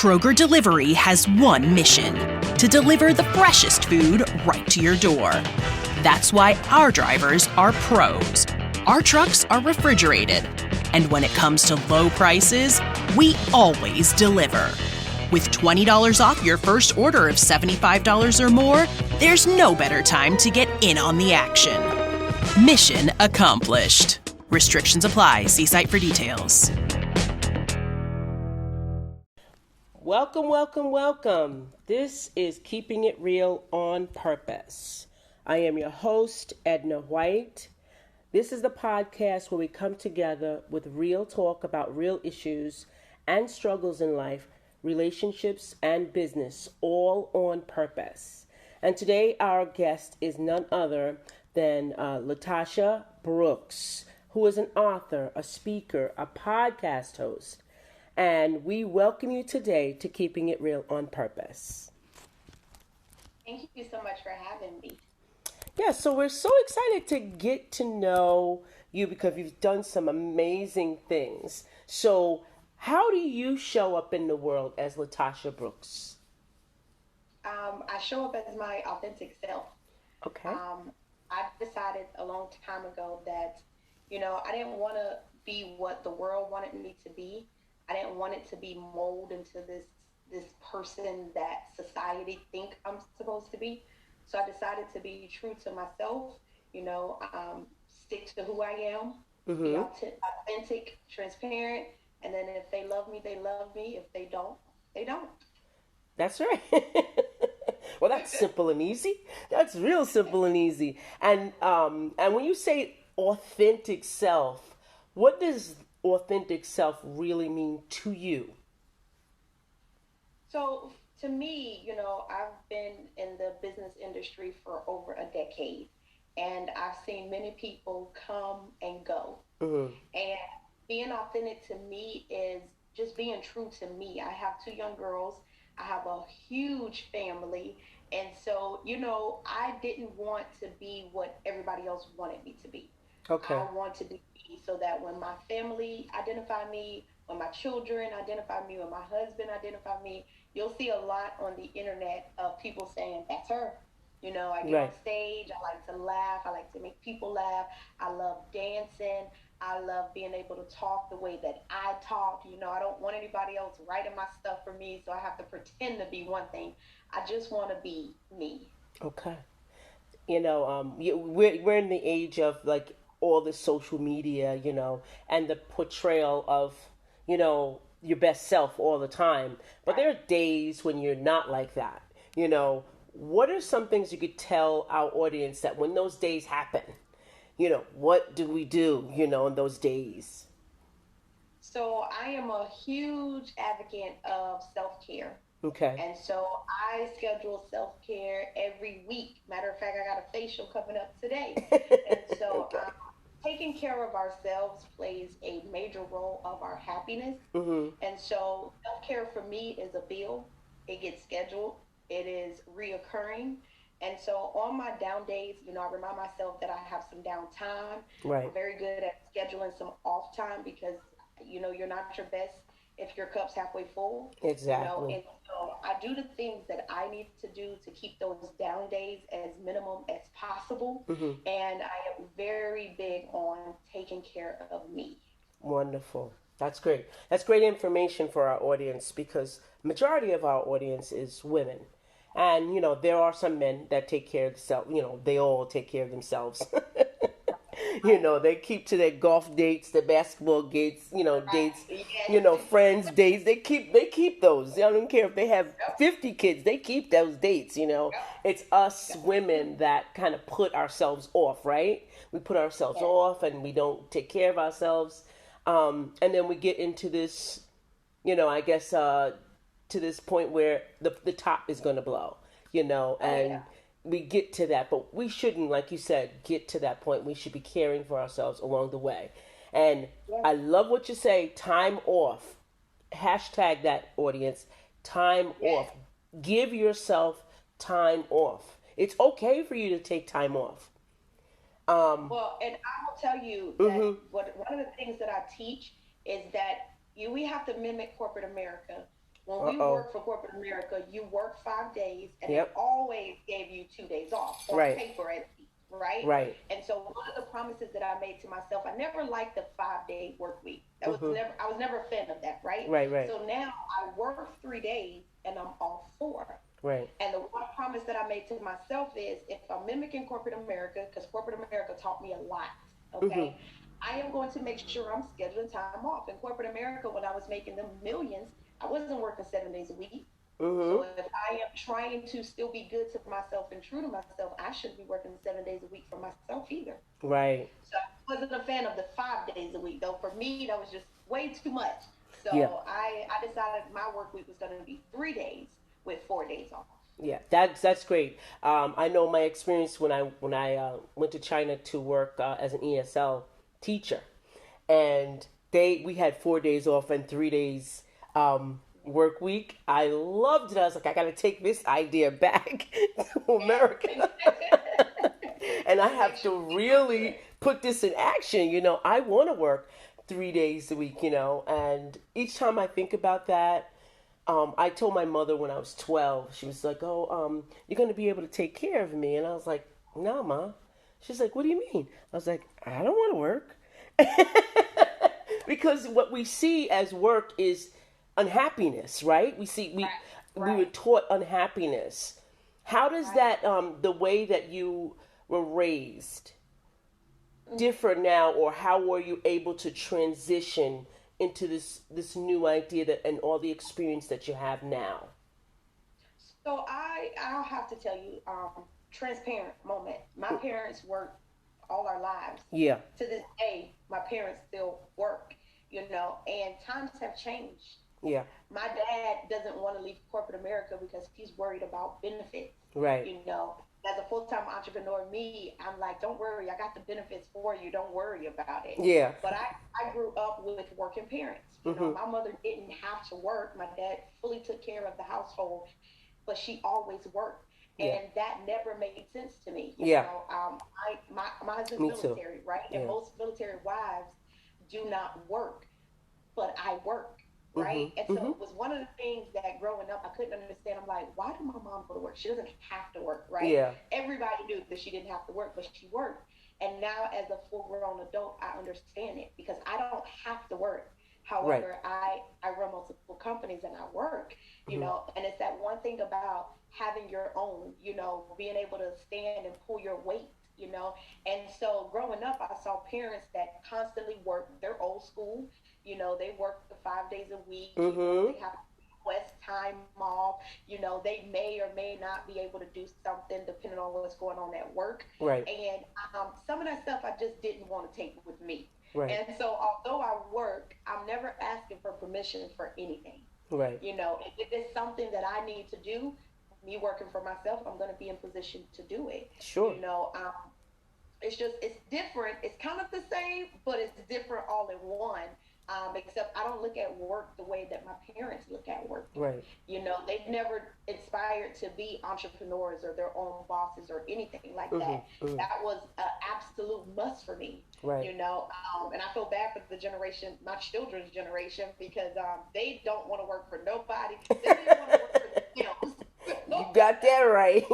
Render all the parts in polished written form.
Kroger Delivery has one mission: to deliver the freshest food right to your door. That's why our drivers are pros. Our trucks are refrigerated. And when it comes to low prices, we always deliver. With $20 off your first order of $75 or more, there's no better time to get in on the action. Mission accomplished. Restrictions apply. See site for details. Welcome, welcome, welcome. This is Keeping It Real on Purpose. I am your host, Edna White. This is the podcast where we come together with real talk about real issues and struggles in life, relationships, and business, all on purpose. And today our guest is none other than Latasha Brooks, who is an author, a speaker, a podcast host. And we welcome you today to Keeping It Real on Purpose. Thank you so much for having me. Yeah, so we're so excited to get to know you because you've done some amazing things. So how do you show up in the world as Latasha Brooks? I show up as my authentic self. Okay. I decided a long time ago that, I didn't want to be what the world wanted me to be. I didn't want it to be molded into this person that society think I'm supposed to be. So I decided to be true to myself, stick to who I am, be authentic, transparent, and then if they love me, they love me. If they don't, they don't. That's right. Well, that's simple and easy. That's real simple and easy. And when you say authentic self, what does authentic self really mean to you? So to me, I've been in the business industry for over a decade, and I've seen many people come and go. Mm-hmm. And being authentic to me is just being true to me. I have 2 young girls. I have a huge family. And so, I didn't want to be what everybody else wanted me to be. Okay. I want to be me so that when my family identify me, when my children identify me, when my husband identify me, you'll see a lot on the internet of people saying, that's her. I get on stage, I like to laugh, I like to make people laugh, I love dancing, I love being able to talk the way that I talk. I don't want anybody else writing my stuff for me, so I have to pretend to be one thing. I just want to be me. Okay. We're in the age of like all the social media, and the portrayal of, your best self all the time. But there are days when you're not like that. What are some things you could tell our audience that when those days happen, what do we do, in those days? So I am a huge advocate of self-care. Okay. And so I schedule self-care every week. Matter of fact, I got a facial coming up today. And so taking care of ourselves plays a major role of our happiness. Mm-hmm. And so self-care for me is a bill. It gets scheduled. It is reoccurring. And so on my down days, I remind myself that I have some downtime. Right. I'm very good at scheduling some off time because, you're not your best if your cup's halfway full. Exactly. And so I do the things that I need to do to keep those down days as minimum as possible. Mm-hmm. And I am very big on taking care of me. Wonderful. That's great. That's great information for our audience because majority of our audience is women. And, there are some men that take care of themselves. They all take care of themselves. They keep to their golf dates, their basketball dates, dates, friends dates. They keep those. I don't care if they have 50 kids. They keep those dates, It's us women that kind of put ourselves off, right? We put ourselves off and we don't take care of ourselves. And then we get into this, to this point where the top is going to blow, and we get to that, but we shouldn't, like you said, get to that point. We should be caring for ourselves along the way. And I love what you say, time off. Hashtag that, audience, time off. Give yourself time off. It's okay for you to take time off. Well, and I will tell you that one of the things that I teach is that we have to mimic corporate America. When we worked for corporate America, you worked 5 days, and they Yep. always gave you 2 days off on Right. paper at least, right? Right. And so one of the promises that I made to myself, I never liked the 5 day work week. That was Mm-hmm. never I was never a fan of that, right? Right. Right. So now I work 3 days and I'm off 4. Right. And the one promise that I made to myself is if I'm mimicking corporate America, because corporate America taught me a lot, okay? I am going to make sure I'm scheduling time off. In corporate America, when I was making them millions, I wasn't working 7 days a week. So if I am trying to still be good to myself and true to myself, I shouldn't be working 7 days a week for myself either. Right. So I wasn't a fan of the 5 days a week, though. For me, that was just way too much. So Yeah. I decided my work week was going to be 3 days with 4 days off. Yeah, that's great. I know my experience when I went to China to work as an ESL teacher, and we had 4 days off and 3 days work week. I loved it. I was like, I got to take this idea back to America, and I have to really put this in action. I want to work 3 days a week. And each time I think about that. I told my mother when I was 12, she was like, oh, you're going to be able to take care of me. And I was like, no, Ma. She's like, what do you mean? I was like, I don't want to work. Because what we see as work is unhappiness, right? We were taught unhappiness. How does that, the way that you were raised differ now, or how were you able to transition into this new idea and all the experience that you have now? So I'll have to tell you, transparent moment. My parents worked all our lives. Yeah. To this day, my parents still work, and times have changed. Yeah. My dad doesn't want to leave corporate America because he's worried about benefits. Right. As a full-time entrepreneur, I'm like, don't worry, I got the benefits for you. Don't worry about it. Yeah. But I grew up with working parents. My mother didn't have to work. My dad fully took care of the household, but she always worked. And that never made sense to me. My husband's military, right? And most military wives do not work, but I work. Right. And so it was one of the things that growing up, I couldn't understand. I'm like, why did my mom go to work? She doesn't have to work. Right. Yeah. Everybody knew that she didn't have to work, but she worked. And now as a full grown adult, I understand it because I don't have to work. However, I run multiple companies and I work, and it's that one thing about having your own, being able to stand and pull your weight. And so growing up, I saw parents that constantly worked. They're old school. They work the 5 days a week. They have request time off. They may or may not be able to do something depending on what's going on at work. Right. And some of that stuff I just didn't want to take with me. Right. And so although I work, I'm never asking for permission for anything. Right. If it's something that I need to do, me working for myself, I'm going to be in position to do it. Sure. It's different. It's kind of the same, but it's different all in one. Except I don't look at work the way that my parents look at work. Right. They've never inspired to be entrepreneurs or their own bosses or anything like that. That was an absolute must for me. Right. And I feel bad for the generation, my children's generation, because they don't want to work for nobody. They don't want to work for themselves. You got that right.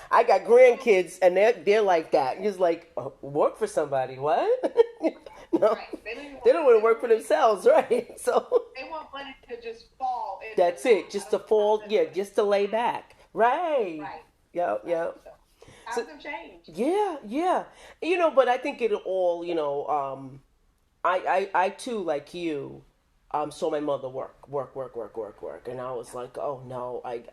I got grandkids, and they're like that. Just like, work for somebody. What? No, right. They don't want to work for themselves, right? So they want money to just fall. That's it, just to fall. Yeah, just to lay back. Right. Right. Yep. Times have changed. Yeah. But I think it all. I too, like you, saw my mother work, and I was like, oh no, I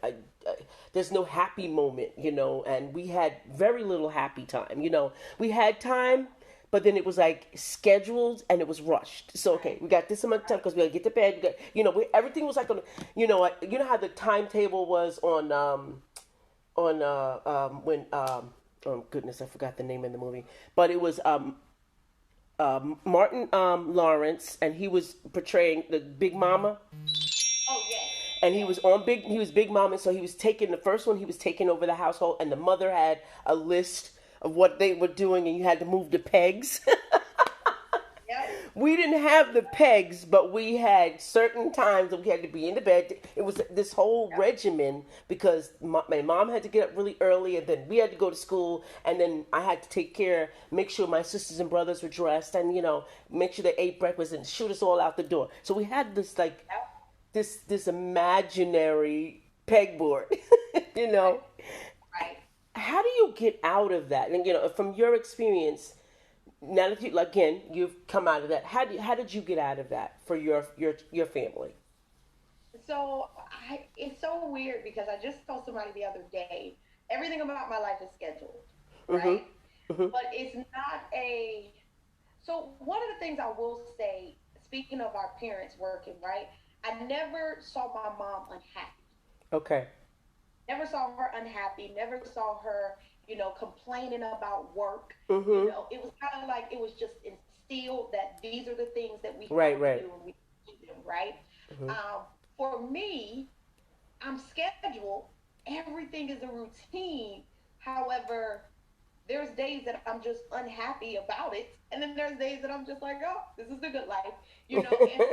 there's no happy moment, and we had very little happy time. We had time, but then it was like scheduled and it was rushed. So okay, we got this amount of time because we gotta get to bed. Everything was like on, how the timetable was on when oh goodness, I forgot the name of the movie, but it was Martin Lawrence, and he was portraying the Big Mama. Oh yeah. And he was Big Mama, so he was taking over the household, and the mother had a list of what they were doing, and you had to move the pegs. Yep. we didn't have the pegs, but we had certain times that we had to be in the bed. It was this whole regimen because my mom had to get up really early, and then we had to go to school, and then I had to take care, make sure my sisters and brothers were dressed, and make sure they ate breakfast and shoot us all out the door. So we had this this imaginary pegboard, Right. How do you get out of that? And from your experience, now that you've come out of that, how did you get out of that for your family? So it's so weird because I just told somebody the other day, everything about my life is scheduled, right? But it's not a. So one of the things I will say, speaking of our parents working, right? I never saw my mom unhappy. Okay. Never saw her unhappy. Never saw her, complaining about work. It was kind of like it was just instilled that these are the things that we have to do and we do them, right? For me, I'm scheduled. Everything is a routine. However, there's days that I'm just unhappy about it, and then there's days that I'm just like, oh, this is the good life, And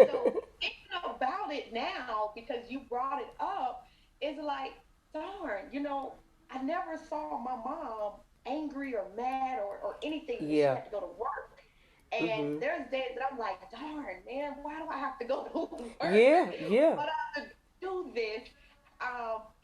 so thinking about it now because you brought it up is like, darn, I never saw my mom angry or mad or anything. She had to go to work. And there's days that I'm like, darn, man, why do I have to go to work? Yeah. But I have to do this.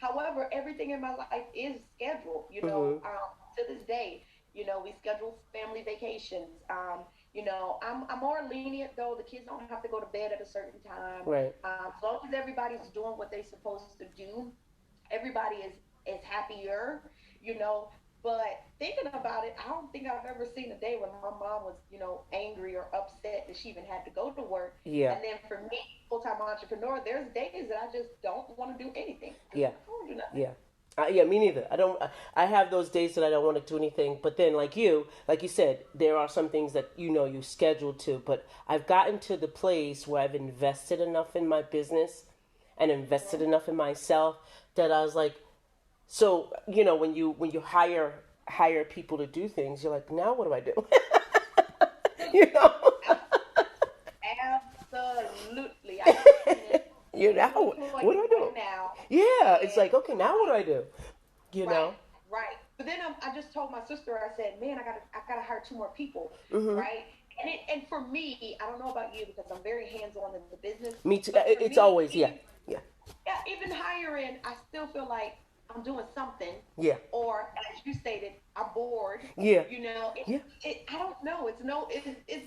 However, everything in my life is scheduled, to this day. We schedule family vacations. I'm more lenient though. The kids don't have to go to bed at a certain time. Right. As long as everybody's doing what they're supposed to do, everybody is happier, But thinking about it, I don't think I've ever seen a day when my mom was, angry or upset that she even had to go to work. Yeah. And then for me, full-time entrepreneur, there's days that I just don't want to do anything. Yeah. I don't do nothing. Yeah. Yeah, me neither. I have those days that I don't want to do anything. But then, like you said, there are some things that you scheduled to. But I've gotten to the place where I've invested enough in my business and invested enough in myself that I was like, so when you hire people to do things, you're like, now what do I do? Absolutely. What do I do now? Yeah, it's like, okay, now what do I do? Right. But then I just told my sister, I said, man, I gotta hire 2 more people, right? And for me, I don't know about you because I'm very hands-on in the business. Me too. It's always Yeah, even hiring, I still feel like I'm doing something. Yeah. Or as you stated, I'm bored. Yeah. I don't know. It's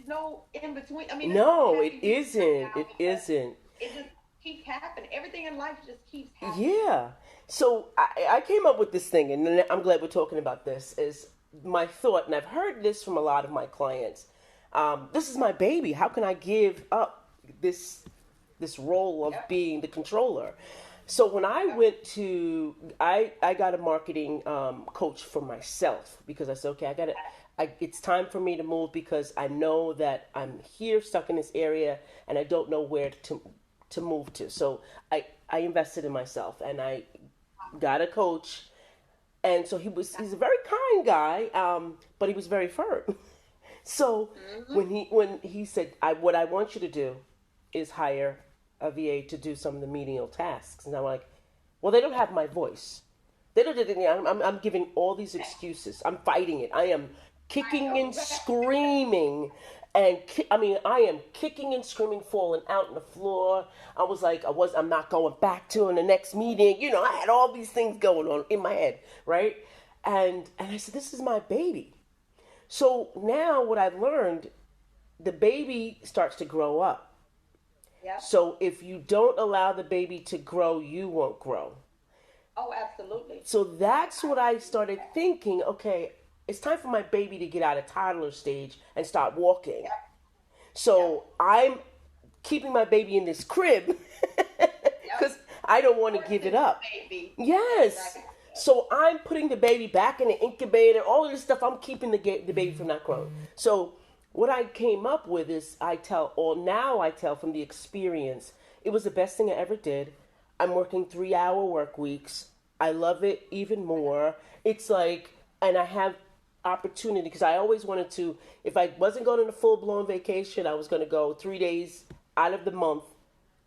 no in between. I mean, no, it isn't. It isn't. It just keeps happening. Everything in life just keeps happening. Yeah. So I came up with this thing, and I'm glad we're talking about this. Is my thought, and I've heard this from a lot of my clients. This is my baby. How can I give up this role of being the controller? So when I went to, I got a marketing coach for myself because I said, okay, it's time for me to move because I know that I'm here stuck in this area and I don't know where to move to. So I invested in myself and I got a coach. And so he's a very kind guy, but he was very firm. So when he said, what I want you to do is hire a VA to do some of the menial tasks. And I'm like, well, they don't have my voice. They don't. I'm giving all these excuses. I'm fighting it. I am kicking and screaming. And I am kicking and screaming, falling out on the floor. I was like, I'm not going back to in the next meeting. I had all these things going on in my head, right? And I said, this is my baby. So now what I've learned, the baby starts to grow up. Yep. So if you don't allow the baby to grow, you won't grow. Oh, absolutely. So that's what I started thinking, okay, it's time for my baby to get out of toddler stage and start walking. Yep. So I'm keeping my baby in this crib because I don't want to give it up. Baby. Yes. Exactly. So I'm putting the baby back in the incubator, all of this stuff. I'm keeping the baby from not growing. So what I came up with is I tell from the experience, it was the best thing I ever did. I'm working 3-hour work weeks. I love it even more. It's like, and I have opportunity, because I always wanted to, if I wasn't going on a full-blown vacation, I was going to go 3 days out of the month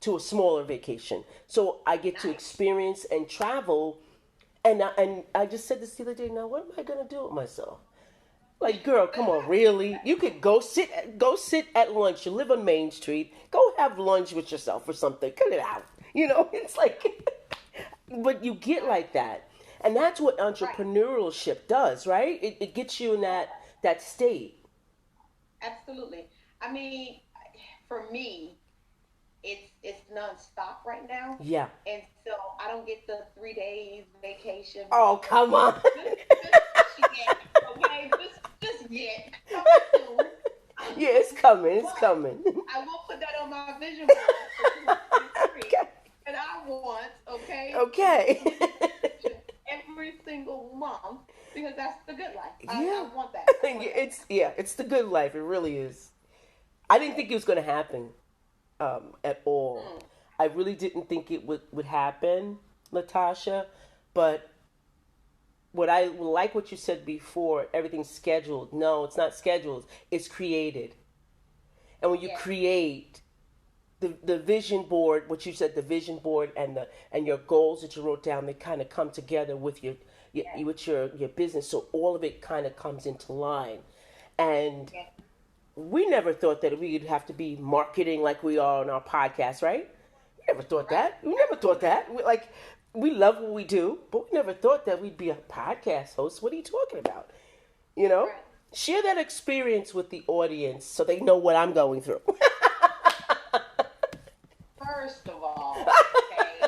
to a smaller vacation. So I get to experience and travel. And I just said this the other day, now what am I going to do with myself? Like, girl, come on, really? You could go sit at lunch. You live on Main Street. Go have lunch with yourself or something. Cut it out. It's like, but you get like that. And that's what entrepreneurship does, right? It gets you in that state. Absolutely. I mean, for me, it's nonstop right now. Yeah. And so I don't get the 3 days vacation. Oh, come on. Just yet, okay? Just yet. Coming soon. Yeah, it's coming. It's coming. I will put that on my vision board for 2023. Okay. And I want, okay? Okay. Every single month, because that's the good life. Yeah. I want that. It's the good life. It really is. I didn't think it was going to happen at all. I really didn't think it would happen, Latasha. But what I like what you said before, everything's scheduled. No, it's not scheduled. It's created. And when you create the vision board, what you said, the vision board and your goals that you wrote down, they kind of come together with your business. So all of it kind of comes into line. And we never thought that we'd have to be marketing like we are on our podcast, right? We never thought that. We never thought that. We love what we do, but we never thought that we'd be a podcast host. What are you talking about? Right. Share that experience with the audience so they know what I'm going through. First of all, okay,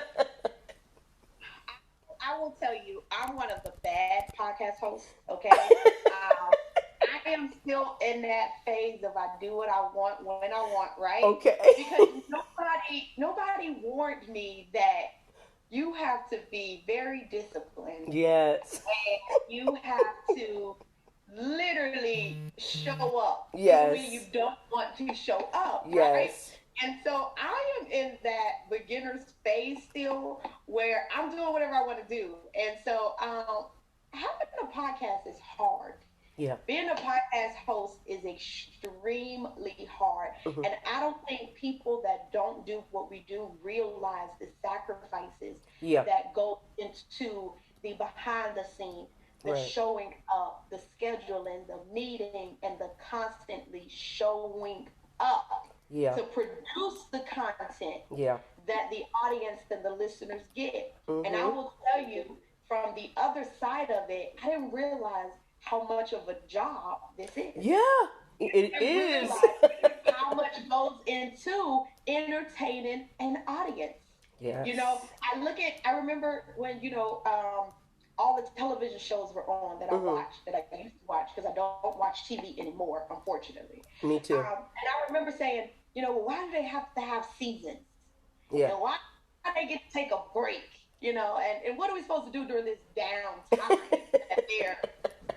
I will tell you, I'm one of the bad podcast hosts, okay? I am still in that phase of I do what I want when I want, right? Okay. Because nobody warned me that you have to be very disciplined. Yes. And you have to literally show up. Yes. When you don't want to show up, yes. Right? And so I am in that beginner's phase still where I'm doing whatever I want to do. And so having a podcast is hard. Yeah. Being a podcast host is extremely hard. Mm-hmm. And I don't think people that don't do what we do realize the sacrifices that go into the behind the scenes, the showing up, the scheduling, the meeting, and the constantly showing up to produce the content that the audience and the listeners get. Mm-hmm. And I will tell you, from the other side of it, I didn't realize how much of a job this is. Yeah, it is. How much goes into entertaining an audience. Yes. I remember when, all the television shows were on that I watched, that I used to watch, because I don't watch TV anymore, unfortunately. Me too. And I remember saying, why do they have to have seasons? Yeah. Why do they get to take a break? And what are we supposed to do during this downtime that they're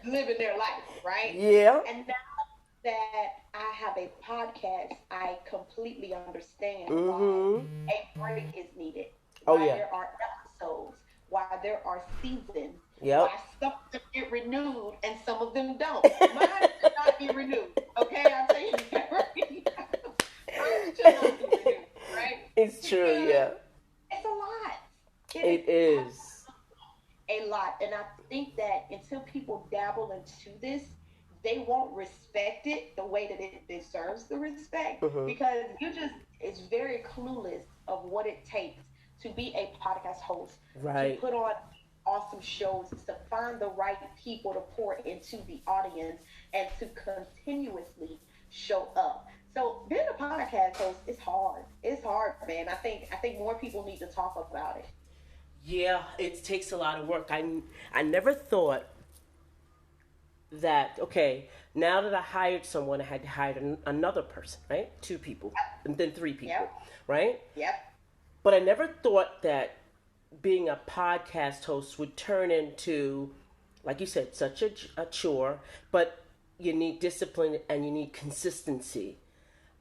living their life, right? Yeah. And now that I have a podcast, I completely understand why a break is needed. Why there are episodes, why there are seasons, why some of them get renewed and some of them don't. Mine should not be renewed, okay? I'll tell you that right now. Mine should not be renewed, right? It's true, yeah. It's a lot. It is. A lot. And I think that until people dabble into this, they won't respect it the way that it deserves the respect, because it's very clueless of what it takes to be a podcast host, to put on awesome shows, to find the right people to pour into the audience, and to continuously show up. So being a podcast host is hard. It's hard, man. I think more people need to talk about it. Yeah, it takes a lot of work. I never thought that, now that I hired someone, I had to hire another person, right? 2 people, and then 3 people, right? Yep. But I never thought that being a podcast host would turn into, like you said, such a chore, but you need discipline and you need consistency.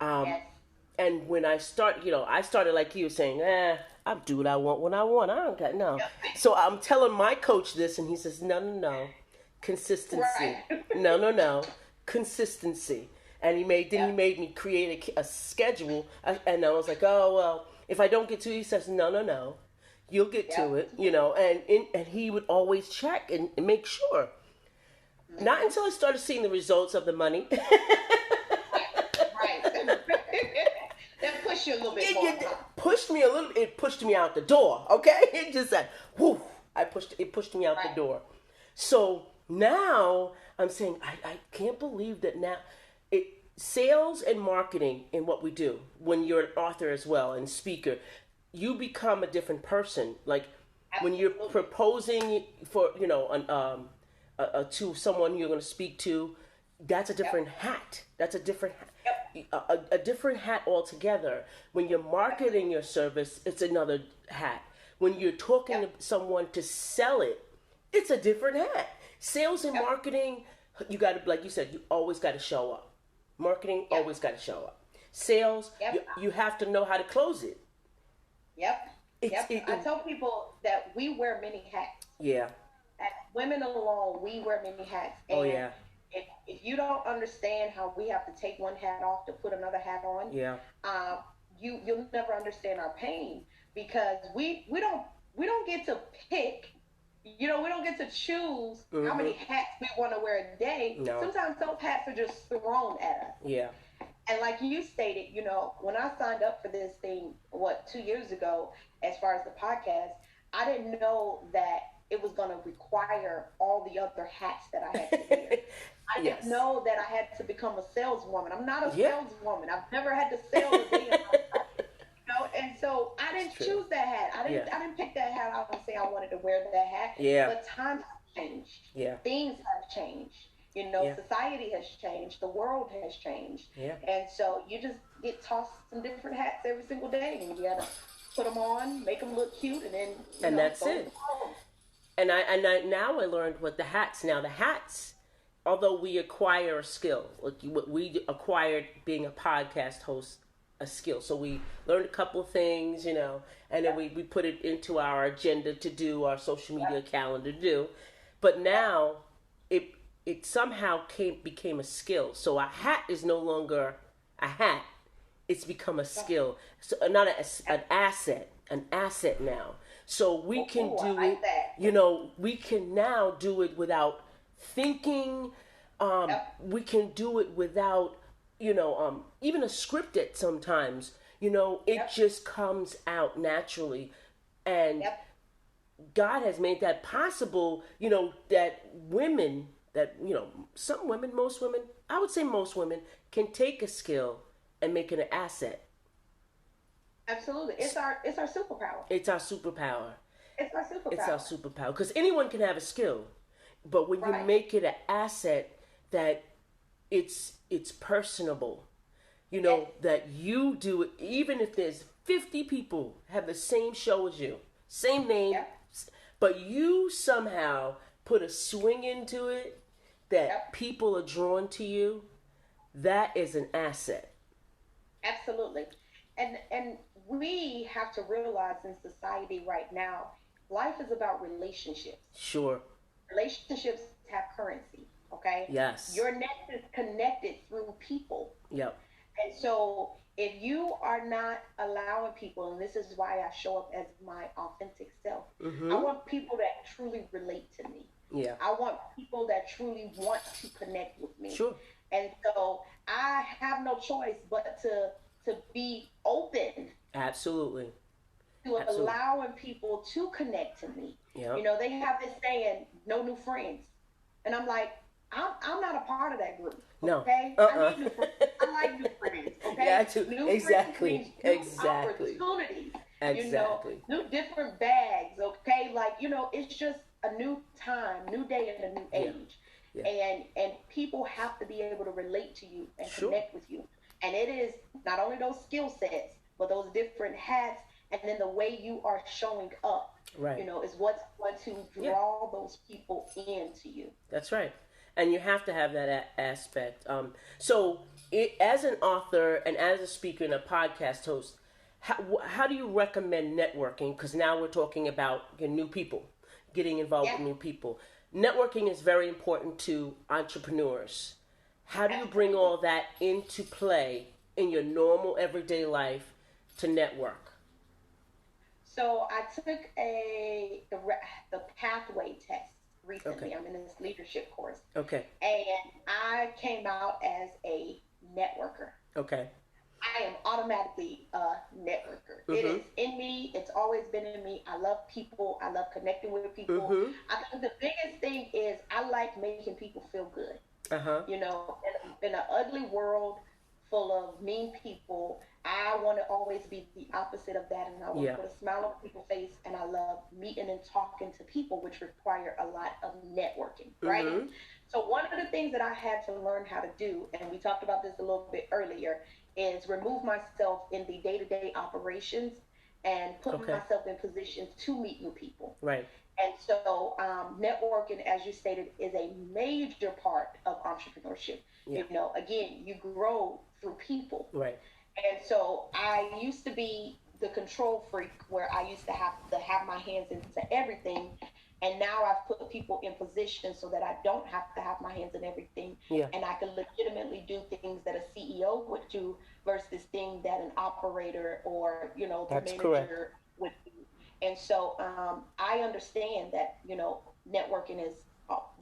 And when I started like you saying, I'll do what I want when I want. I don't got no. Yep. So I'm telling my coach this, and he says, no. Consistency. Right. No. Consistency. And he made me create a schedule. And I was like, oh, well, if I don't get to it, he says, no. You'll get to it, and he would always check and make sure. Not until I started seeing the results of the money. Right. That pushed you a little bit more. It pushed me out the door, okay? It just said, whoo, it pushed me out the door. So now I'm saying, I can't believe that now, sales and marketing in what we do, when you're an author as well and speaker, you become a different person. Like when you're proposing for, to someone you're going to speak to, that's a different hat. That's a different a different hat altogether. When you're marketing your service, it's another hat. When you're talking to someone to sell it, it's a different hat. Sales and marketing, you got to, like you said, you always got to show up. Marketing always got to show up. Sales, you have to know how to close it. I tell people that we wear many hats. Yeah. As women alone, we wear many hats. And if you don't understand how we have to take one hat off to put another hat on, you'll never understand our pain, because we don't get to pick. We don't get to choose how many hats we want to wear a day. No. Sometimes those hats are just thrown at us. Yeah. And like you stated, when I signed up for this thing, 2 years ago, as far as the podcast, I didn't know that it was going to require all the other hats that I had to wear. I didn't know that I had to become a saleswoman. I'm not a saleswoman. I've never had to sell a day in my life. And so I didn't choose that hat. I didn't pick that hat out and say I wanted to wear that hat. Yeah. But times have changed. Yeah. Things have changed. Society has changed. The world has changed. Yeah. And so you just get tossed some different hats every single day, and you gotta put them on, make them look cute, and then that's it. And I now I learned what the hats. Now the hats, although we acquire a skill, like we acquired being a podcast host, a skill. So we learned a couple of things, and then we put it into our agenda to do, our social media calendar to do. But now it somehow became a skill. So a hat is no longer a hat. It's become a skill. So not an asset now. So we can do it, we can now do it without thinking. We can do it without, even a script at sometimes, it just comes out naturally. And God has made that possible, that women, some women, most women, I would say most women, can take a skill and make it an asset. Absolutely. It's our superpower. It's our superpower. It's our superpower. It's our superpower. Because anyone can have a skill. But when you make it an asset, that it's personable, that you do it, even if there's 50 people have the same show as you, same name, but you somehow put a swing into it that people are drawn to you, that is an asset. Absolutely. And we have to realize in society right now, life is about relationships. Sure. Relationships have currency, okay? Yes. Your net is connected through people. Yep. And so if you are not allowing people, and this is why I show up as my authentic self, I want people that truly relate to me. Yeah. I want people that truly want to connect with me. Sure. And so I have no choice but to be open. Absolutely. To allowing people to connect to me. Yep. They have this saying, no new friends. And I'm like, I'm not a part of that group. No. Okay? I need new friends. I like new friends. Okay? Yeah, too. New Exactly. friends means new opportunities. Exactly. New different bags. Okay? It's just a new time, new day, and a new age. Yeah. And people have to be able to relate to you and connect with you. And it is not only those skill sets, but those different hats, and then the way you are showing up. Right. Is what's going to draw those people into you. That's right. And you have to have that aspect. So as an author and as a speaker and a podcast host, how do you recommend networking? Because now we're talking about new people, getting involved with new people. networking is very important to entrepreneurs. How do you bring all that into play in your normal everyday life to network? So I took the pathway test recently. Okay. I'm in this leadership course. Okay. And I came out as a networker. Okay. I am automatically a networker. It is in me. It's always been in me. I love people. I love connecting with people. I think the biggest thing is I like making people feel good. You know, in an ugly world full of mean people, I want to always be the opposite of that, and I want to put a smile on people's face, and I love meeting and talking to people, which require a lot of networking, right? So one of the things that I had to learn how to do, and we talked about this a little bit earlier, is remove myself in the day-to-day operations and put myself in positions to meet new people. Right. And so networking, as you stated, is a major part of entrepreneurship. You know, again, you grow through people. Right. And so I used to be the control freak where I used to have my hands into everything. And now I've put people in position so that I don't have to have my hands in everything. And I can legitimately do things that a CEO would do versus things that an operator or, you know, the manager would do. And so I understand that, you know, networking is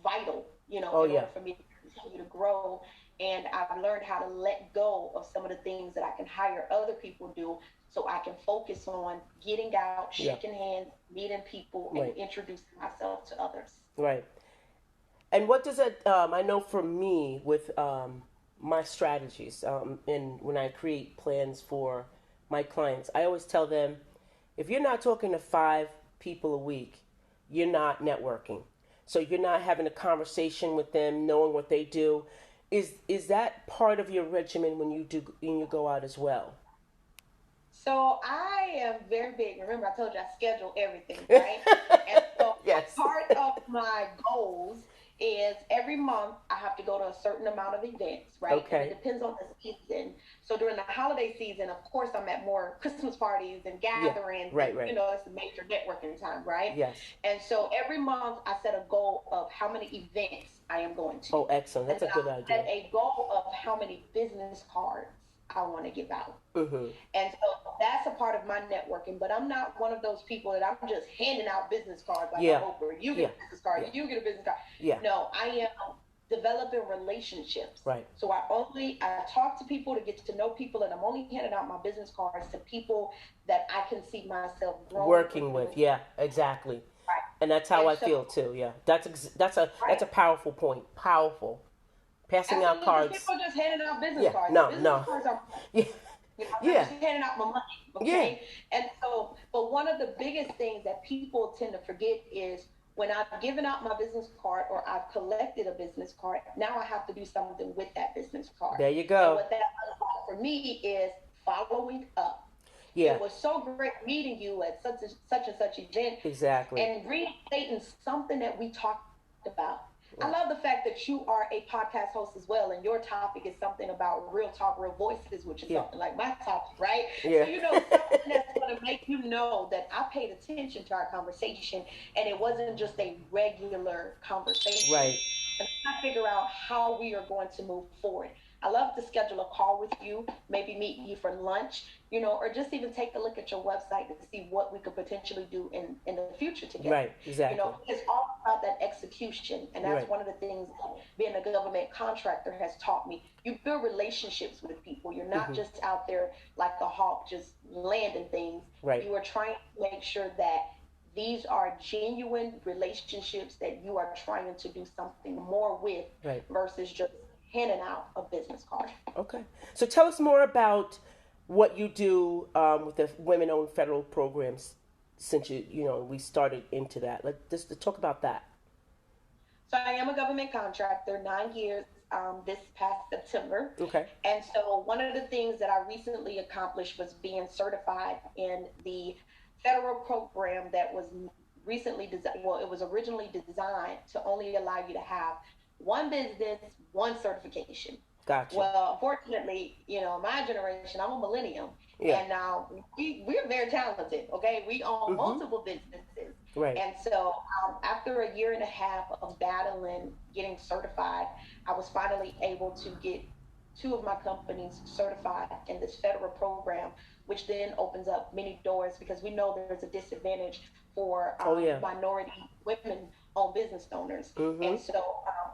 vital, you know, in order for me to continue to grow. And I've learned how to let go of some of the things that I can hire other people do so I can focus on getting out, shaking hands, meeting people, and introducing myself to others. Right. And what does it, I know for me with my strategies, and when I create plans for my clients, I always tell them, if you're not talking to 5 people a week, you're not networking. So you're not having a conversation with them, knowing what they do. Is that part of your regimen when you go out as well? So I am very big. Remember, I told you I schedule everything, right? And so part of my goals is every month I have to go to a certain amount of events, right? Okay. And it depends on the season. So during the holiday season, of course, I'm at more Christmas parties and gatherings. Right. You know, it's a major networking time, right? Yes. And so every month I set a goal of how many events I am going to. Oh, excellent. That's a good idea. I set a goal of how many business cards I want to give out. And so that's a part of my networking, but I'm not one of those people that I'm just handing out business cards like I'm Oprah. You get a business card, you get a business card. No, I am developing relationships. Right. So I talk to people to get to know people, and I'm only handing out my business cards to people that I can see myself growing working with. Yeah, exactly. Right. And that's how I feel too. Yeah, that's a powerful point. Powerful. Passing out cards. People just handing out business cards. No. Cards are, you know, just handing out my money. Okay. And so, but one of the biggest things that people tend to forget is when I've given out my business card or I've collected a business card, now I have to do something with that business card. There you go. And what that for me is following up. It was so great meeting you at such and such event. Exactly. And restating something that we talked about. I love the fact that you are a podcast host as well, and your topic is something about real talk, real voices, which is something like my topic, right? Yeah. So, you know, something that's going to make you know that I paid attention to our conversation, and it wasn't just a regular conversation. Right. And I figure out how we are going to move forward. I love to schedule a call with you, maybe meet you for lunch, you know, or just even take a look at your website to see what we could potentially do in the future together. Right, exactly. You know, it's all about that execution. And that's one of the things being a government contractor has taught me. You build relationships with people. You're not just out there like a hawk just landing things. Right. You are trying to make sure that these are genuine relationships that you are trying to do something more with versus just handing out a business card. Okay. So tell us more about what you do with the women-owned federal programs since we started into that. Let's talk about that. So I am a government contractor, 9 years this past September. Okay. And so one of the things that I recently accomplished was being certified in the federal program that was recently designed. Well, it was originally designed to only allow you to have one business, one certification. Gotcha. Well, unfortunately, my generation, I'm a millennium, and we're very talented. Okay, we own multiple businesses, right? And so after a year and a half of battling, getting certified, I was finally able to get two of my companies certified in this federal program, which then opens up many doors because we know there's a disadvantage for minority women owned business owners. And so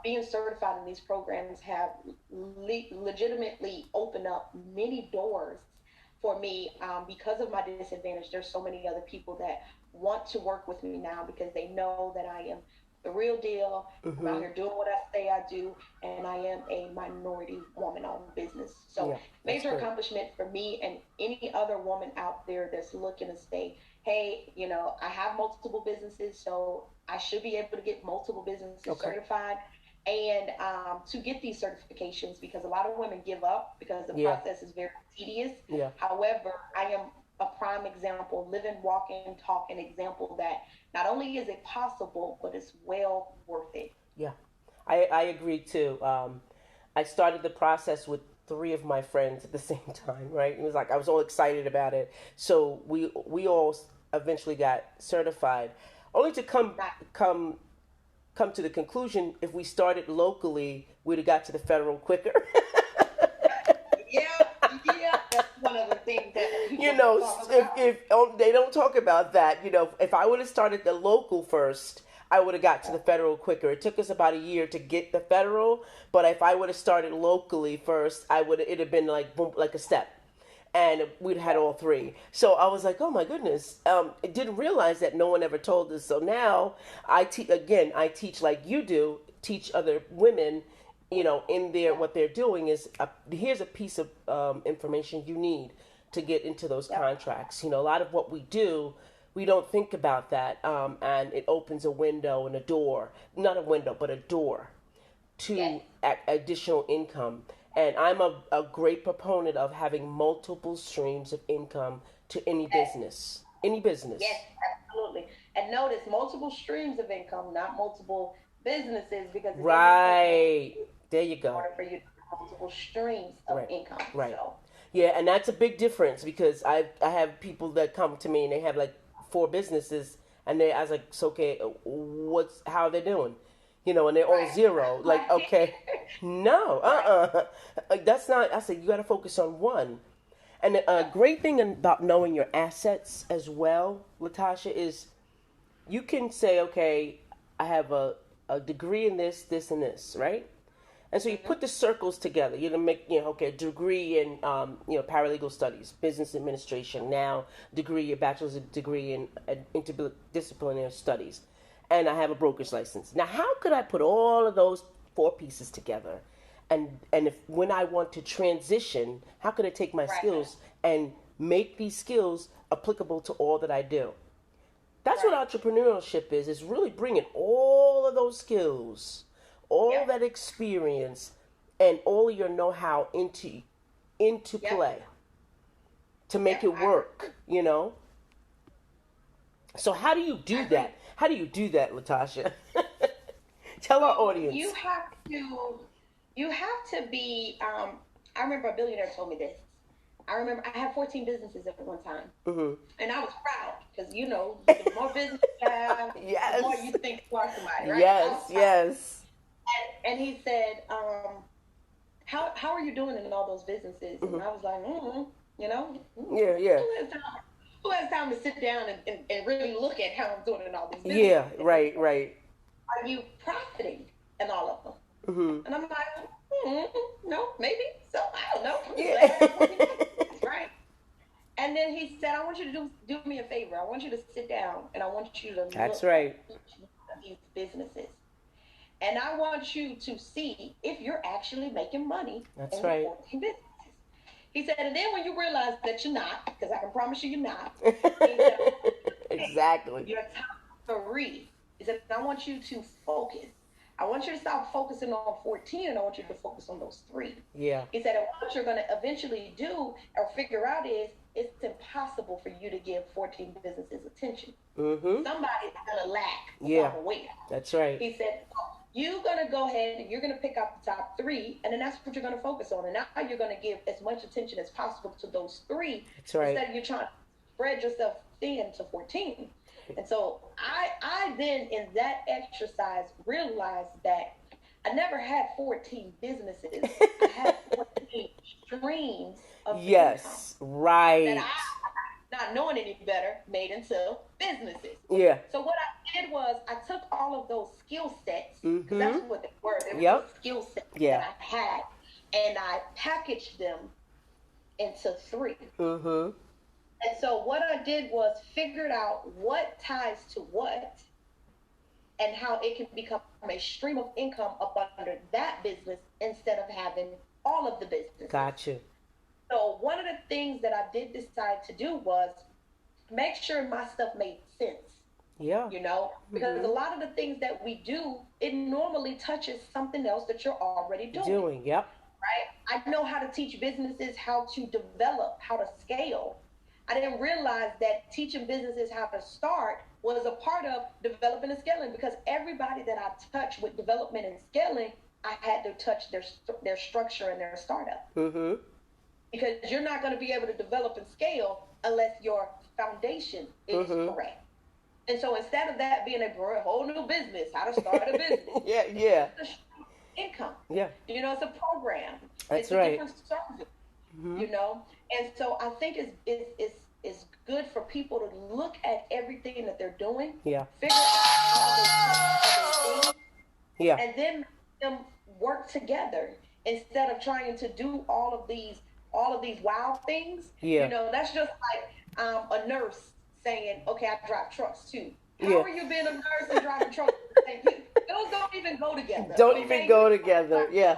being certified in these programs have legitimately opened up many doors for me because of my disadvantage. There's so many other people that want to work with me now because they know that I am the real deal. I'm out here doing what I say I do, and I am a minority woman-owned business. So major accomplishment for me and any other woman out there that's looking to say, hey, you know, I have multiple businesses, so I should be able to get multiple businesses certified. And to get these certifications, because a lot of women give up because the process is very tedious. However, I am a prime example, living, walking, talking example that not only is it possible, but it's well worth it. Yeah, I agree too. I started the process with 3 of my friends at the same time, right? It was like I was all excited about it. So we all eventually got certified, only to come to the conclusion if we started locally, we'd have got to the federal quicker. Yeah, that's one of the things that you know, if they don't talk about that, you know, if I would have started the local first, I would have got to the federal quicker. It took us about a year to get the federal, but if I would have started locally first, it'd have been like boom, like a step, and we'd had all 3. So I was like, oh my goodness, I didn't realize that no one ever told us. So now I teach like you do, teach other women, you know, in there, what they're doing is, here's a piece of information you need to get into those contracts. You know, a lot of what we do, we don't think about that, and it opens a window and a door, not a window, but a door to additional income. And I'm a great proponent of having multiple streams of income to any business. Yes, absolutely. And notice multiple streams of income, not multiple businesses, because there you go. In order for you to have multiple streams of income. Right. So. Yeah, and that's a big difference because I have people that come to me and they have like 4 businesses, and I was like, so okay, how are they doing? You know, and they're all 0. Like, okay, no, that's not. I said you got to focus on one. And a great thing about knowing your assets as well, Latasha, is you can say, okay, I have a degree in this, this, and this, right? And so you put the circles together. You make, okay, degree in, paralegal studies, business administration. Now, a bachelor's degree in interdisciplinary studies, and I have a broker's license. Now, how could I put all of those 4 pieces together? And when I want to transition, how could I take my skills and make these skills applicable to all that I do? That's what entrepreneurship is. It's really bringing all of those skills, all that experience, and all your know-how into play to make it work, you know? So how do you do that? How do you do that, Latasha? Tell our audience. You have to be, I remember a billionaire told me this. I remember I had 14 businesses at one time. And I was proud because, the more business you have, the more you think you are somebody, right? Yes. And he said, how are you doing in all those businesses? And I was like, who has time to sit down and really look at how I'm doing in all these businesses? Yeah, right. Are you profiting in all of them? And I'm like, no, maybe. So I don't know. Right. And then he said, I want you to do me a favor. I want you to sit down and I want you to look at each one of these businesses. And I want you to see if you're actually making money in 14 businesses. He said, and then when you realize that you're not, because I can promise you're not. He said, exactly. Your top 3. He said, I want you to focus. I want you to stop focusing on 14 and I want you to focus on those 3. Yeah. He said, and what you're going to eventually do or figure out is it's impossible for you to give 14 businesses attention. Somebody's going to lack somewhere. That's right. He said, you're going to go ahead and you're going to pick up the top 3 and then that's what you're going to focus on. And now you're going to give as much attention as possible to those 3. That's right. Instead of you trying to spread yourself thin to 14. And so I then in that exercise realized that I never had 14 businesses. I had 14 streams of income Yes, that right. I, not knowing any better, made into businesses. Yeah. So what I did was I took all of those skill sets, because Mm-hmm. that's what they were. They were Yep. just skill sets Yeah. that I had, and I packaged them into 3. Mm-hmm. And so what I did was figured out what ties to what and how it can become a stream of income up under that business instead of having all of the businesses. Gotcha. So one of the things that I did decide to do was make sure my stuff made sense. Yeah. You know, because a lot of the things that we do, it normally touches something else that you're already doing. Yep. Right? I know how to teach businesses how to develop, how to scale. I didn't realize that teaching businesses how to start was a part of developing and scaling, because everybody that I touch with development and scaling, I had to touch their structure and their startup. Mm-hmm. Because you're not going to be able to develop and scale unless your foundation is correct. And so instead of that being a whole new business, how to start a business, yeah. income. Yeah. You know, it's a program. That's it's right. a different service. You know, and so I think it's good for people to look at everything that they're doing. Yeah. Figure out how they do, Yeah. and then make them work together instead of trying to do all of these wild things. Yeah. You know, that's just like a nurse saying, "Okay, I drive trucks too." How Yeah. are you being a nurse and driving trucks? Those don't even go together. Don't even go together. Yeah.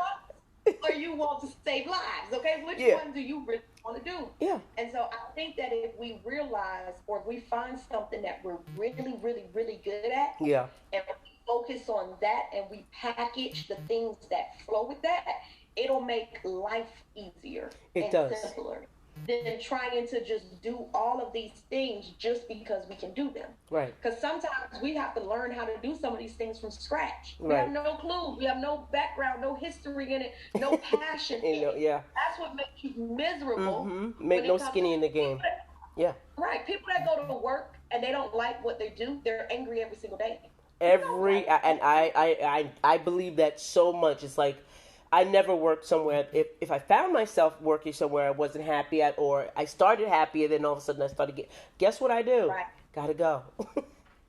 Or you want to save lives, okay? Which one do you really want to do? Yeah. And so I think that if we realize, or if we find something that we're really, really, really good at, Yeah. and we focus on that, and we package the things that flow with that, it'll make life easier and simpler than trying to just do all of these things just because we can do them. Right. Because sometimes we have to learn how to do some of these things from scratch. Right. We have no clue. We have no background, no history in it, no passion in it. Yeah. That's what makes you miserable. Make no skinny in the game. Yeah. Right. People that go to work and they don't like what they do, they're angry every single day. I believe that so much. It's like, I never worked somewhere. If I found myself working somewhere I wasn't happy at, or I started happy and then all of a sudden I started guess what I do? Right. Gotta go.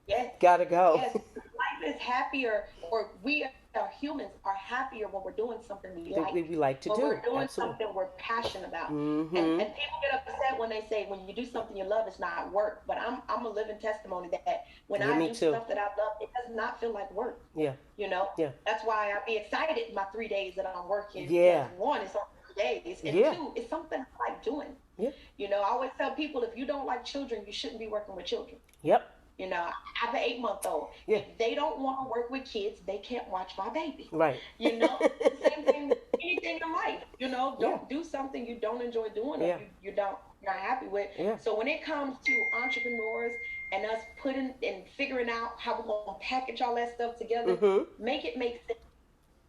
Yes. Gotta go. Yes. Life is happier, or we are humans are happier when we're doing something we like. We like to when do. We're doing Absolutely. something we're passionate about. And people get upset when they say when you do something you love, it's not work. But I'm a living testimony that when I do stuff that I love, it does not feel like work. Yeah. You know? Yeah. That's why I be excited my 3 days that I'm working. Yeah. Because 1, it's on 3 days. And 2, it's something I like doing. Yeah. You know, I always tell people, if you don't like children, you shouldn't be working with children. Yep. You know, I have an 8-month-old. Yeah. If they don't want to work with kids, they can't watch my baby. Right. You know, same thing with anything in life. You know, don't do something you don't enjoy doing, or you're not happy with. Yeah. So when it comes to entrepreneurs and us putting and figuring out how we're going to package all that stuff together, make it make sense.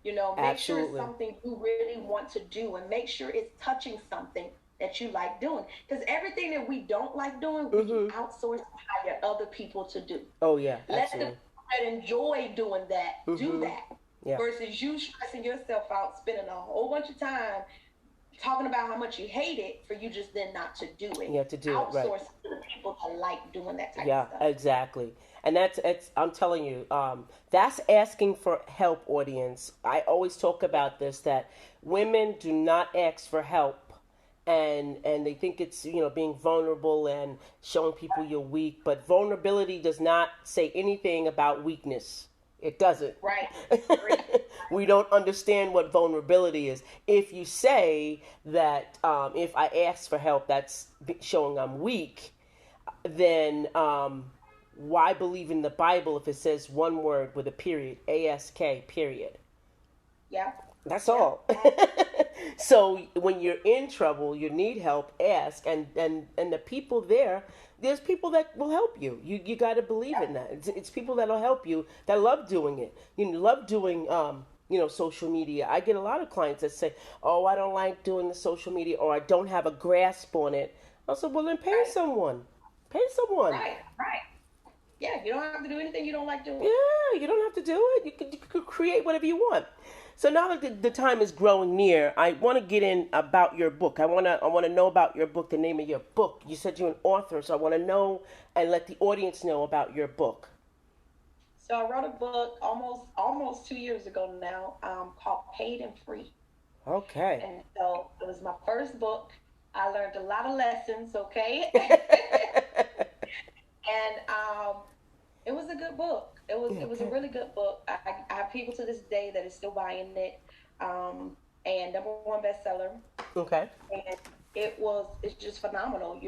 You know, make sure it's something you really want to do, and make sure it's touching something that you like doing. Because everything that we don't like doing, we can outsource and hire other people to do. Oh, yeah. Let the people that enjoy doing that do that. Yeah. Versus you stressing yourself out, spending a whole bunch of time talking about how much you hate it, for you just then not to do it. Yeah, to do it, right. Outsource to the people that like doing that type of stuff. Yeah, exactly. And it's I'm telling you, that's asking for help, audience. I always talk about this, that women do not ask for help. And they think it's, being vulnerable and showing people you're weak. But vulnerability does not say anything about weakness. It doesn't. Right. We don't understand what vulnerability is. If you say that if I ask for help, that's showing I'm weak, then why believe in the Bible if it says one word with a period, A-S-K, period? Yeah. That's all. So when you're in trouble, you need help, ask, and the people there's people that will help you. You got to believe in that. It's people that'll help you that love doing it. You love doing social media. I get a lot of clients that say, "Oh, I don't like doing the social media, or I don't have a grasp on it." I said, "Well, then pay someone. Pay someone." Right. Yeah, you don't have to do anything you don't like doing. Yeah, you don't have to do it. You could create whatever you want. So now that the time is growing near, I want to get in about your book. I want to know about your book, the name of your book. You said you're an author, so I want to know and let the audience know about your book. So I wrote a book almost 2 years ago now, called Paid and Free. Okay. And so it was my first book. I learned a lot of lessons, okay? And it was a good book. It was a Okay. really good book. I have people to this day that is still buying it. And number one bestseller. Okay. And it's just phenomenal.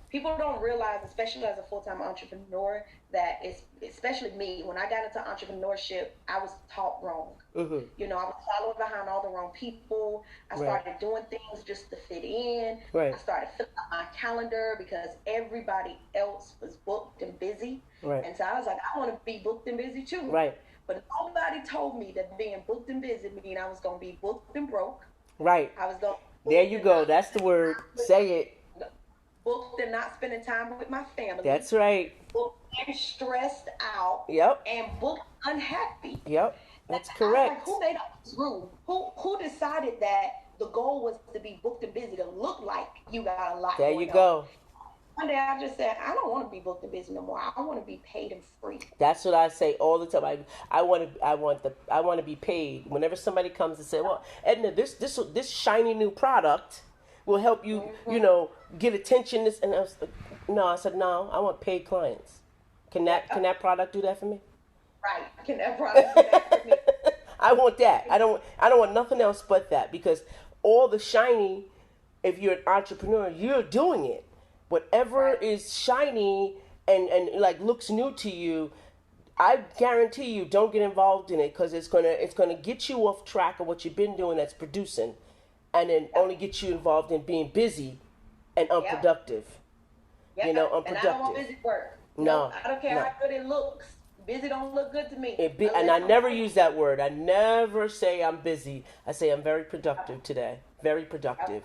People don't realize, especially as a full-time entrepreneur, that it's, especially me, when I got into entrepreneurship, I was taught wrong. Mhm. I was following behind all the wrong people. I Right. started doing things just to fit in. I Right. started filling out my calendar because everybody else was booked and busy. Right. And so I was like, I want to be booked and busy too. Right. But nobody told me that being booked and busy mean I was going to be booked and broke. Right. I was going to There you go. That's the word. Say it. booked and not spending time with my family. That's right. Booked and stressed out. Yep. And booked unhappy. Yep. That's I was like, correct. who made up this rule? Who decided that the goal was to be booked and busy, to look like you got a lot There going you on? go. One day I just said, I don't want to be booked and busy no more. I want to be paid and free. That's what I say all the time. I want to be paid. Whenever somebody comes and say, "Well, Edna, this shiny new product will help you, get attention." This and I was, no, I said no. I want paid clients. Can that product do that for me? Right. Can that product do that for me? I want that. I don't want nothing else but that, because all the shiny, if you're an entrepreneur, you're doing it. Whatever Right. is shiny and like looks new to you, I guarantee you don't get involved in it, because it's gonna get you off track of what you've been doing that's producing, and then only get you involved in being busy and unproductive. Yeah. And And I don't want unproductive. busy work. No, I don't care no. how good it looks. Busy don't look good to me. And I never use that word. I never say I'm busy. I say I'm very productive today. Very productive.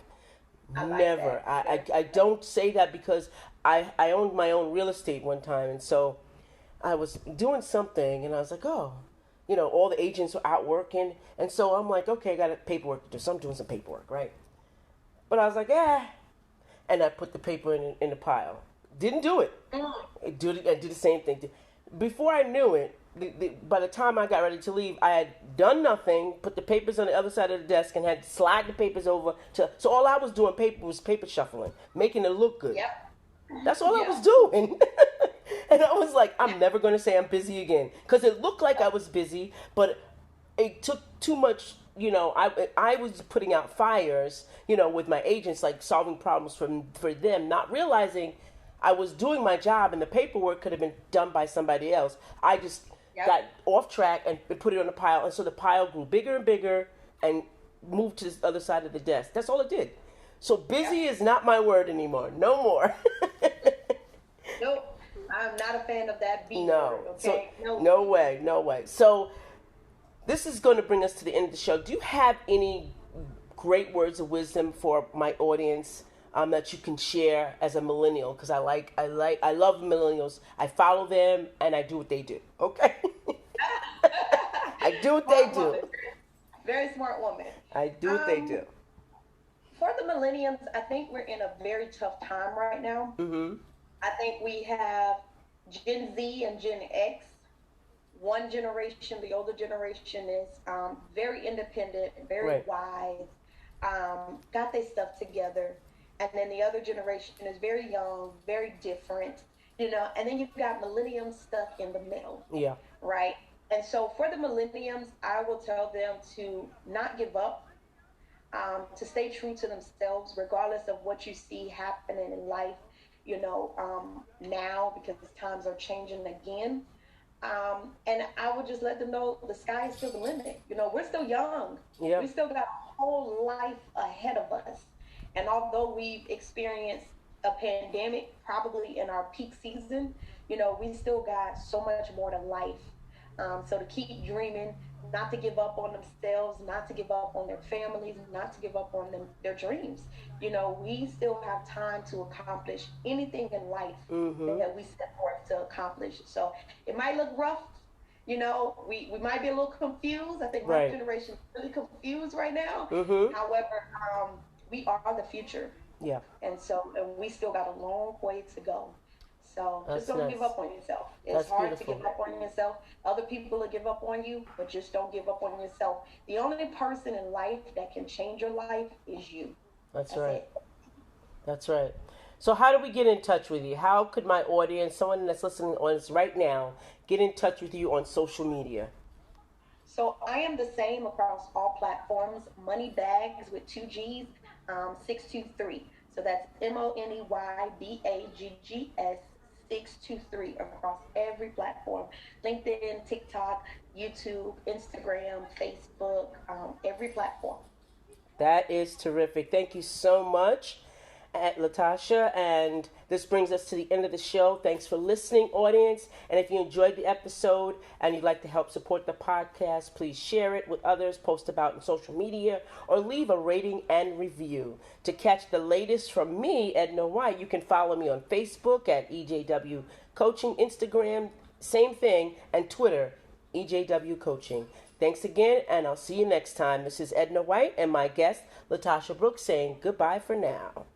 I like Never. that. I don't say that because I owned my own real estate one time, and so I was doing something, and I was like, oh, all the agents were out working, and so I'm like, okay, I got paperwork to do, so I'm doing some paperwork, right? But I was like, and I put the paper in the pile. Didn't do it. I did the same thing. Before I knew it, by the time I got ready to leave, I had done nothing, put the papers on the other side of the desk, and had to slide the papers over to. So all I was doing was paper shuffling, making it look good. Yep. That's all I Yeah. was doing. And I was like, I'm never going to say I'm busy again, because it looked like I was busy, but it took too much. I was putting out fires, with my agents, like solving problems for them, not realizing I was doing my job, and the paperwork could have been done by somebody else. I just Yep. got off track and put it on the pile, and so the pile grew bigger and bigger and moved to the other side of the desk. That's all it did. So busy is not my word anymore. No more. Nope. I'm not a fan of that B No. word, So okay? Nope. no way, no way. So this is going to bring us to the end of the show. Do you have any great words of wisdom for my audience, that you can share as a millennial? Because I love millennials. I follow them and I do what they do. Okay. I do what they Smart do. woman. Very smart woman. I do what they do. For the millennials, I think we're in a very tough time right now. Mm-hmm. I think we have Gen Z and Gen X. One generation, the older generation, is very independent, very Right. wise, got their stuff together. And then the other generation is very young, very different, and then you've got millenniums stuck in the middle, Yeah. right? And so for the millenniums, I will tell them to not give up, to stay true to themselves, regardless of what you see happening in life, now, because times are changing again. And I would just let them know the sky is still the limit. We're still young. Yeah. We still got a whole life ahead of us. And although we've experienced a pandemic probably in our peak season, we still got so much more to life. So to keep dreaming, not to give up on themselves, not to give up on their families, not to give up on their dreams. We still have time to accomplish anything in life that we set forth to accomplish. So it might look rough. We might be a little confused. I think my Right. generation is really confused right now. Mm-hmm. However, we are the future. Yeah. And we still got a long way to go. So That's just don't nice. give up on yourself. It's That's hard beautiful. to give up on yourself. Other people will give up on you, but just don't give up on yourself. The only person in life that can change your life is you. That's That's right. it. That's right. So how do we get in touch with you? How could my audience, someone that's listening on this right now, get in touch with you on social media? So I am the same across all platforms. Money Bags with two G's, 623. So that's MoneyBaggs 623 across every platform: LinkedIn, TikTok, YouTube, Instagram, Facebook, every platform. That is terrific. Thank you so much, Latasha. And this brings us to the end of the show. Thanks for listening, audience. And if you enjoyed the episode and you'd like to help support the podcast, please share it with others, post about it on social media, or leave a rating and review. To catch the latest from me, Edna White, you can follow me on Facebook at EJW Coaching, Instagram, same thing, and Twitter, EJW Coaching. Thanks again, and I'll see you next time. This is Edna White and my guest, Latasha Brooks, saying goodbye for now.